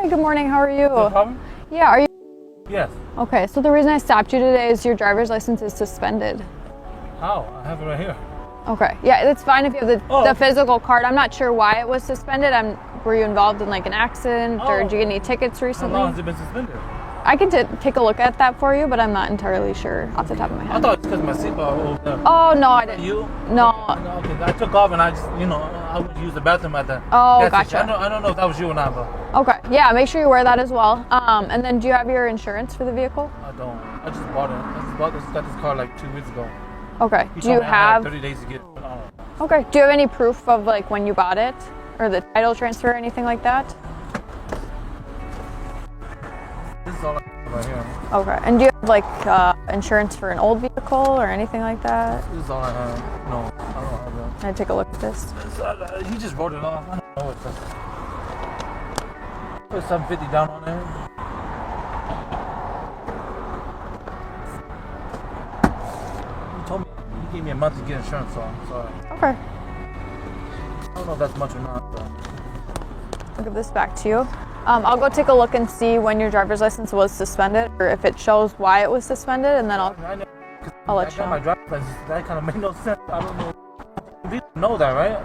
Hi, good morning. How are you? No problem? Yeah, are you? Yes. Okay, so the reason I stopped you today is your driver's license is suspended. How? I have it right here. Okay, yeah, it's fine if you have the physical card. I'm not sure why it was suspended. Were you involved in like an accident or did you get any tickets recently? How long has it been suspended? I can take a look at that for you, but I'm not entirely sure off the top of my head. I thought it's because my seatbelt was over there. Oh, no, I didn't. You? No. Okay, I took off and I just, I would use the bathroom at the gas station. I don't know if that was you or not, but. Okay, yeah, make sure you wear that as well. And then do you have your insurance for the vehicle? I don't. I just bought it. Got this car like 2 weeks ago. Okay, He do you told me I had have... 30 days to get it. Okay, do you have any proof of like when you bought it? Or the title transfer or anything like that? This is all I have right here. Okay, and do you have like insurance for an old vehicle or anything like that? This is all I have. No, I don't have that. Can I take a look at this? He just wrote it off. I don't know what this is. Put 750 down on there. He told me he gave me a month to get insurance, so I'm sorry. Okay. I don't know if that's much or not, but. I'll give this back to you. I'll go take a look and see when your driver's license was suspended or if it shows why it was suspended, and then I'll let you know. My driver's license, that kind of made no sense. I don't know. You know that, right?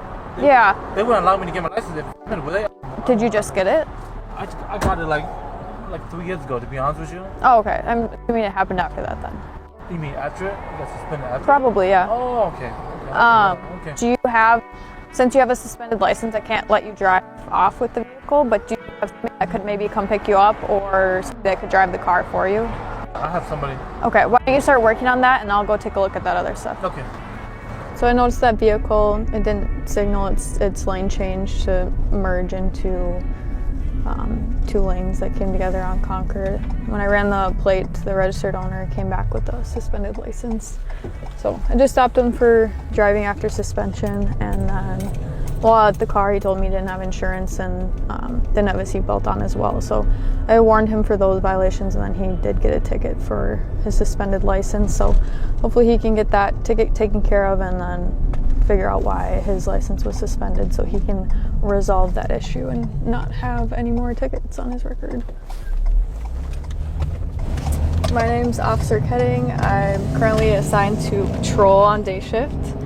They wouldn't allow me to get my license if would they? Did you just get it? I got it like 3 years ago, to be honest with you. Oh, okay. I'm assuming it happened after that then. You mean after it? You got suspended after? Probably, yeah. Oh, okay. Okay. Do you have, since you have a suspended license, I can't let you drive off with the vehicle, but do you have somebody that could maybe come pick you up or somebody that could drive the car for you? I have somebody. Okay, why don't you start working on that and I'll go take a look at that other stuff. Okay. So I noticed that vehicle, it didn't signal its lane change to merge into 2 lanes that came together on Concord. When I ran the plate, the registered owner came back with a suspended license. So I just stopped him for driving after suspension, and then while at the car he told me he didn't have insurance and didn't have a seatbelt on as well. So I warned him for those violations, and then he did get a ticket for his suspended license. So hopefully he can get that ticket taken care of and then figure out why his license was suspended so he can resolve that issue and not have any more tickets on his record. My name's Officer Keding. I'm currently assigned to patrol on day shift.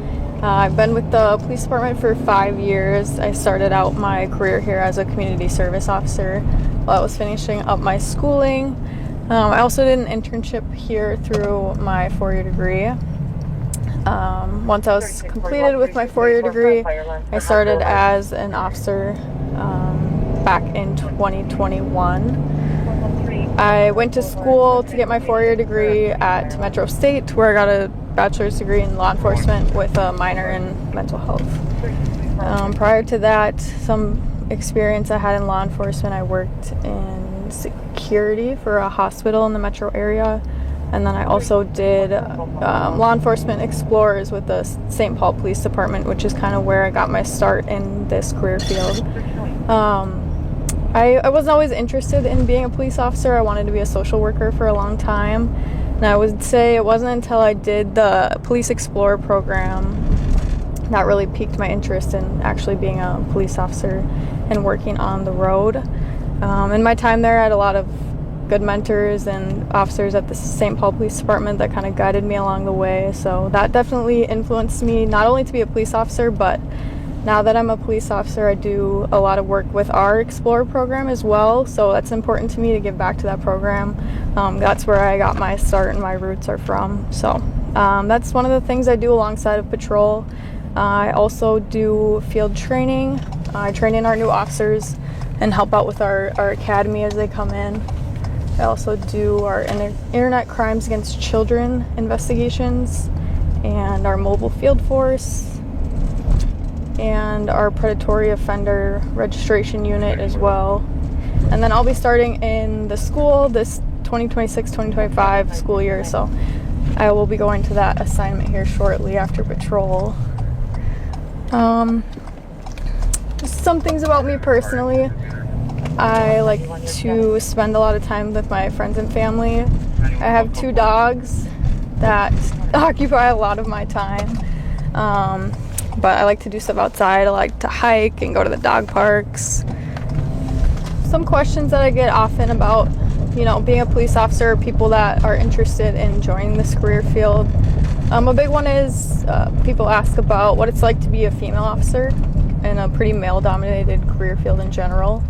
I've been with the police department for 5 years. I started out my career here as a community service officer while I was finishing up my schooling. I also did an internship here through my 4-year degree. Once I was completed with my 4-year degree, I started as an officer back in 2021. I went to school to get my 4-year degree at Metro State, where I got a bachelor's degree in law enforcement with a minor in mental health. Prior to that, some experience I had in law enforcement, I worked in security for a hospital in the metro area. And then I also did law enforcement explorers with the St. Paul Police Department, which is kind of where I got my start in this career field. I wasn't always interested in being a police officer. I wanted to be a social worker for a long time. And I would say it wasn't until I did the Police Explorer program that really piqued my interest in actually being a police officer and working on the road. In my time there, I had a lot of good mentors and officers at the St. Paul Police Department that kind of guided me along the way. So that definitely influenced me not only to be a police officer, but now that I'm a police officer, I do a lot of work with our Explorer program as well. So that's important to me to give back to that program. That's where I got my start and my roots are from. So that's one of the things I do alongside of patrol. I also do field training. I train in our new officers and help out with our academy as they come in. I also do our internet crimes against children investigations and our mobile field force and our predatory offender registration unit as well. And then I'll be starting in the school this 2026-2025 school year, so I will be going to that assignment here shortly after patrol. Just some things about me personally. I like to spend a lot of time with my friends and family. I have 2 dogs that occupy a lot of my time. But I like to do stuff outside. I like to hike and go to the dog parks. some questions that I get often about, being a police officer, people that are interested in joining this career field. A big one is people ask about what it's like to be a female officer in a pretty male-dominated career field in general.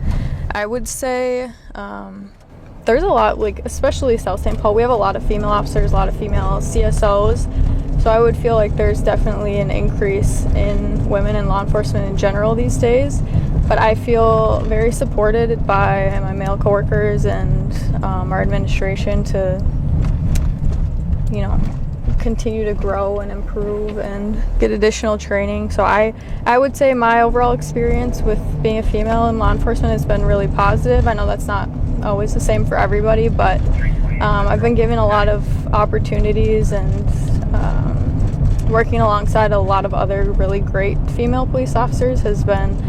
I would say there's a lot, especially South St. Paul, we have a lot of female officers, a lot of female CSOs. So I would feel like there's definitely an increase in women in law enforcement in general these days. But I feel very supported by my male coworkers and our administration to, continue to grow and improve and get additional training. So I would say my overall experience with being a female in law enforcement has been really positive. I know that's not always the same for everybody, but I've been given a lot of opportunities and working alongside a lot of other really great female police officers has been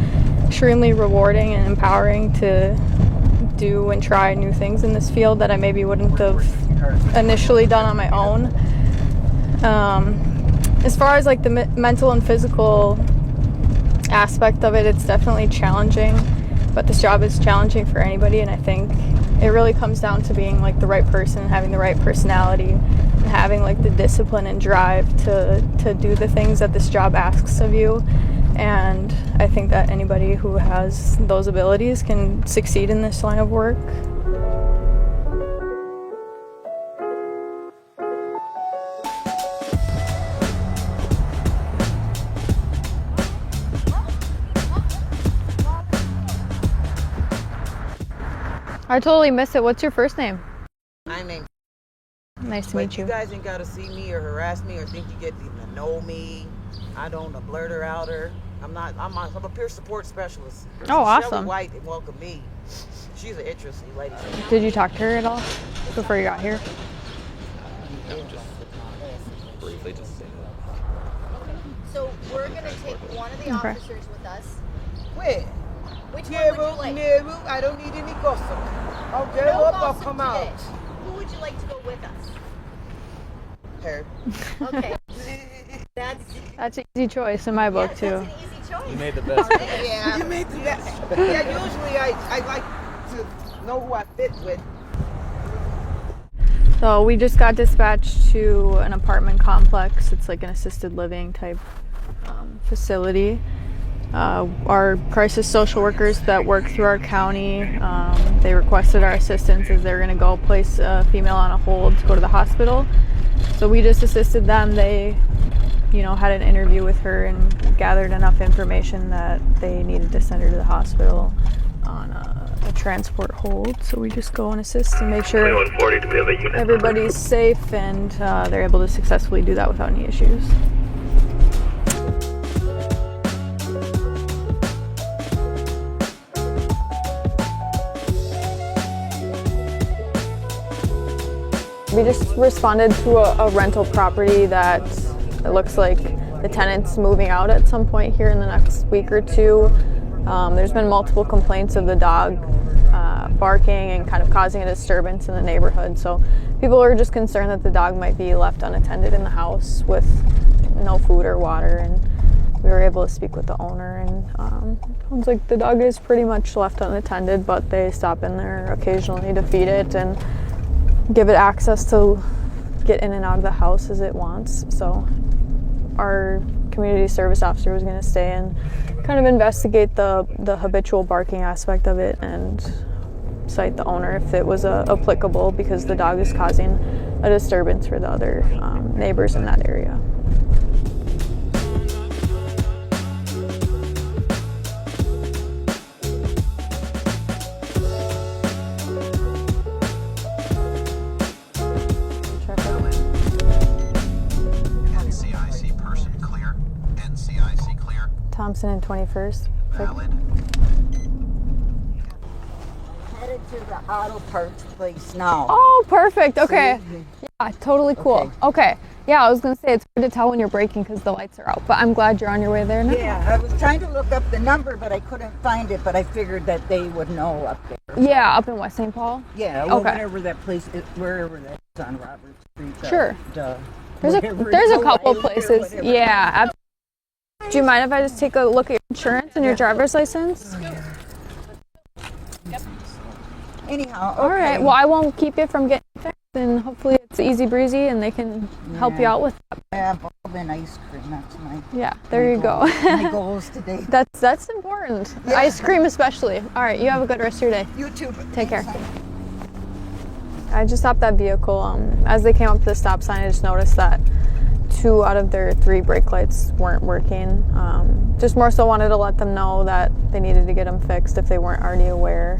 extremely rewarding and empowering to do and try new things in this field that I maybe wouldn't have initially done on my own. As far as the mental and physical aspect of it, it's definitely challenging, but this job is challenging for anybody, and I think it really comes down to being the right person, having the right personality, and having the discipline and drive to do the things that this job asks of you. And I think that anybody who has those abilities can succeed in this line of work. I totally missed it. What's your first name? My name. Nice to meet you. You guys ain't got to see me or harass me or think you get to know me. I don't blurt her out her. I'm a peer support specialist. Oh, awesome. Shelly White welcomed me. She's an interesting lady. Did you talk to her at all before you got here? No, just briefly just saying that. So we're going to take one of the officers with us. Wait. Which one would you like? No, I don't need any gossip. I'll get No up, I'll gossip come today. out. Who would you like to go with us? Her. Okay. That's an easy choice in my book, too. That's an easy choice. You made the best. Yeah. You made the best. Yeah, usually I like to know who I fit with. So we just got dispatched to an apartment complex. It's an assisted living type facility. Our crisis social workers that work through our county, they requested our assistance as they're going to go place a female on a hold to go to the hospital. So we just assisted them. They, had an interview with her and gathered enough information that they needed to send her to the hospital on a transport hold. So we just go and assist and make sure everybody's safe and they're able to successfully do that without any issues. We just responded to a rental property that it looks like the tenant's moving out at some point here in the next week or two. There's been multiple complaints of the dog barking and kind of causing a disturbance in the neighborhood. So people are just concerned that the dog might be left unattended in the house with no food or water. And we were able to speak with the owner, and it sounds like the dog is pretty much left unattended, but they stop in there occasionally to feed it and give it access to get in and out of the house as it wants. So our community service officer was going to stay and kind of investigate the habitual barking aspect of it and cite the owner if it was applicable, because the dog is causing a disturbance for the other neighbors in that area. Thompson and 21st. Valid. Headed to the auto parts place now. Oh, perfect. Okay. Yeah, totally cool. Okay. Yeah, I was going to say it's hard to tell when you're braking because the lights are out, but I'm glad you're on your way there now. Yeah, I was trying to look up the number, but I couldn't find it, but I figured that they would know up there. Yeah, up in West St. Paul? Yeah, well, Okay. whatever that place is, wherever that is on Robert Street. Sure. There's whatever a it's couple O'Reilly or places. whatever. Yeah, absolutely. Do you mind if I just take a look at your insurance and your driver's license? Yep. Anyhow, okay. All right. Well, I won't keep you from getting fixed, and hopefully it's easy breezy, and they can help you out with that. Yeah, bulb and ice cream. That's my. Yeah. There you go. My goals today. That's important. Yeah. Ice cream especially. All right. You have a good rest of your day. You too. Take care. I just stopped that vehicle. As they came up to the stop sign, I just noticed that 2 out of their 3 brake lights weren't working. Just more so wanted to let them know that they needed to get them fixed if they weren't already aware,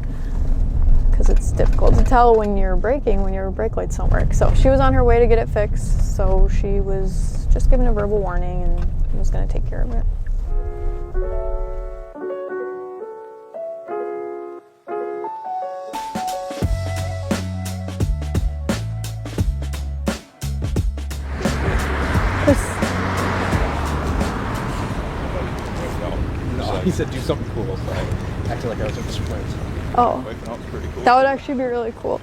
because it's difficult to tell when you're braking when your brake lights don't work. So she was on her way to get it fixed, so she was just given a verbal warning and was going to take care of it. No, he said do something cool, so I acted like I was at his friends. Oh, Like, no, it's pretty cool. that would actually be really cool.